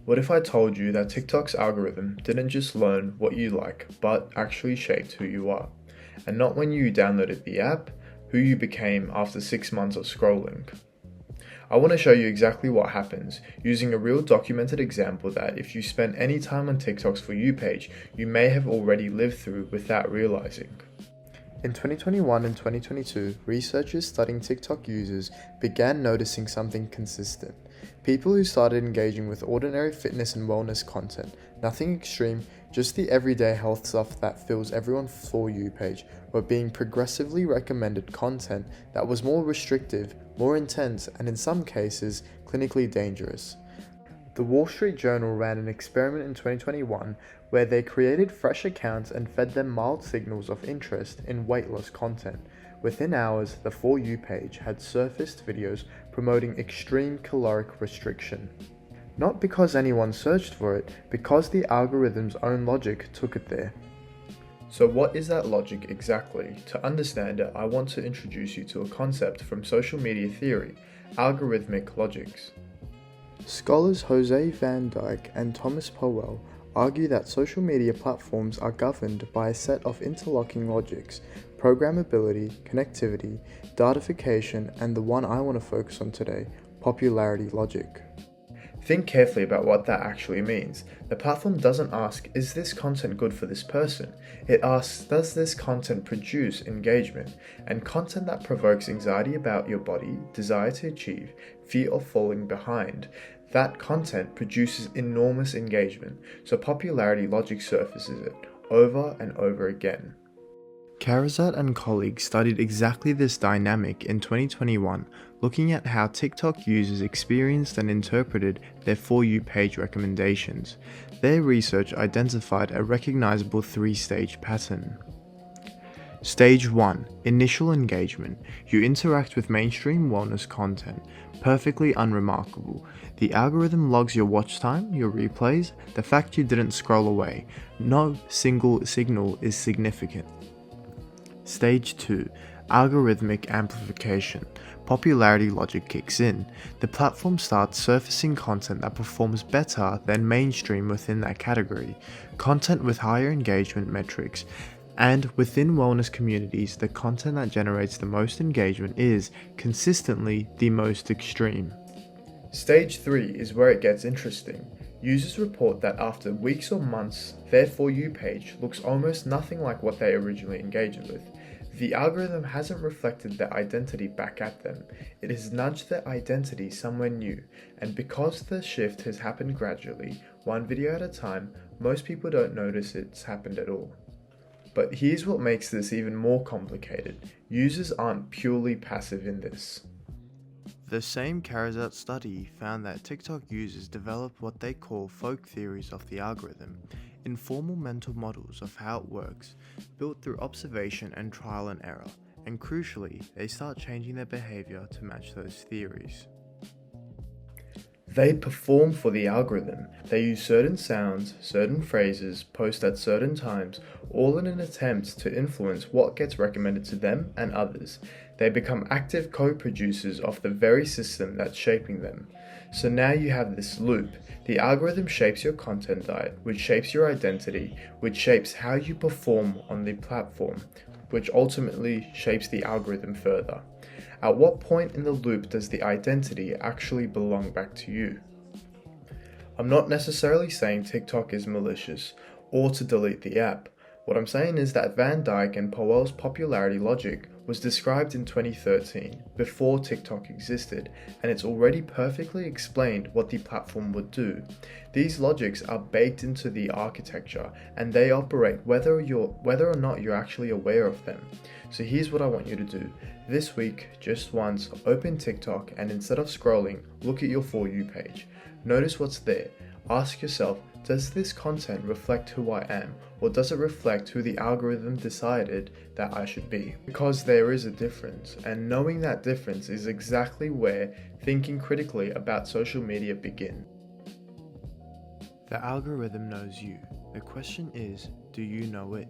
What if I told you that TikTok's algorithm didn't just learn what you like, but actually shaped who you are? And not when you downloaded the app, who you became after 6 months of scrolling. I want to show you exactly what happens using a real documented example that if you spent any time on TikTok's For You page, you may have already lived through without realizing. In 2021 and 2022, researchers studying TikTok users began noticing something consistent. People who started engaging with ordinary fitness and wellness content, nothing extreme, just the everyday health stuff that fills everyone's For You page, were being progressively recommended content that was more restrictive, more intense, and in some cases, clinically dangerous. The Wall Street Journal ran an experiment in 2021 where they created fresh accounts and fed them mild signals of interest in weight loss content. Within hours, the For You page had surfaced videos promoting extreme caloric restriction. Not because anyone searched for it, because the algorithm's own logic took it there. So what is that logic exactly? To understand it, I want to introduce you to a concept from social media theory, algorithmic logics. Scholars Jose Van Dyke and Thomas Powell argue that social media platforms are governed by a set of interlocking logics: programmability, connectivity, datification, and the one I want to focus on today, popularity logic. Think carefully about what that actually means. The platform doesn't ask, is this content good for this person? It asks, does this content produce engagement? And content that provokes anxiety about your body, desire to achieve, fear of falling behind, that content produces enormous engagement, so popularity logic surfaces it over and over again. Kharazat and colleagues studied exactly this dynamic in 2021, looking at how TikTok users experienced and interpreted their For You page recommendations. Their research identified a recognizable three-stage pattern. Stage 1. Initial engagement. You interact with mainstream wellness content. Perfectly unremarkable. The algorithm logs your watch time, your replays, the fact you didn't scroll away. No single signal is significant. Stage 2. Algorithmic amplification. Popularity logic kicks in. The platform starts surfacing content that performs better than mainstream within that category, content with higher engagement metrics, and within wellness communities, the content that generates the most engagement is, consistently, the most extreme. Stage 3 is where it gets interesting. Users report that after weeks or months, their For You page looks almost nothing like what they originally engaged with. The algorithm hasn't reflected their identity back at them. It has nudged their identity somewhere new, and because the shift has happened gradually, one video at a time, most people don't notice it's happened at all. But here's what makes this even more complicated. Users aren't purely passive in this. The same Kharazat study found that TikTok users develop what they call folk theories of the algorithm, informal mental models of how it works, built through observation and trial and error, and crucially, they start changing their behavior to match those theories. They perform for the algorithm. They use certain sounds, certain phrases, post at certain times, all in an attempt to influence what gets recommended to them and others. They become active co-producers of the very system that's shaping them. So now you have this loop. The algorithm shapes your content diet, which shapes your identity, which shapes how you perform on the platform, which ultimately shapes the algorithm further. At what point in the loop does the identity actually belong back to you? I'm not necessarily saying TikTok is malicious or to delete the app. What I'm saying is that Van Dyke and Powell's popularity logic was described in 2013, before TikTok existed, and it's already perfectly explained what the platform would do. These logics are baked into the architecture, and they operate whether or not you're actually aware of them. So here's what I want you to do. This week, just once, open TikTok and instead of scrolling, look at your For You page. Notice what's there. Ask yourself, does this content reflect who I am, or does it reflect who the algorithm decided that I should be? Because there is a difference, and knowing that difference is exactly where thinking critically about social media begins. The algorithm knows you. The question is, do you know it?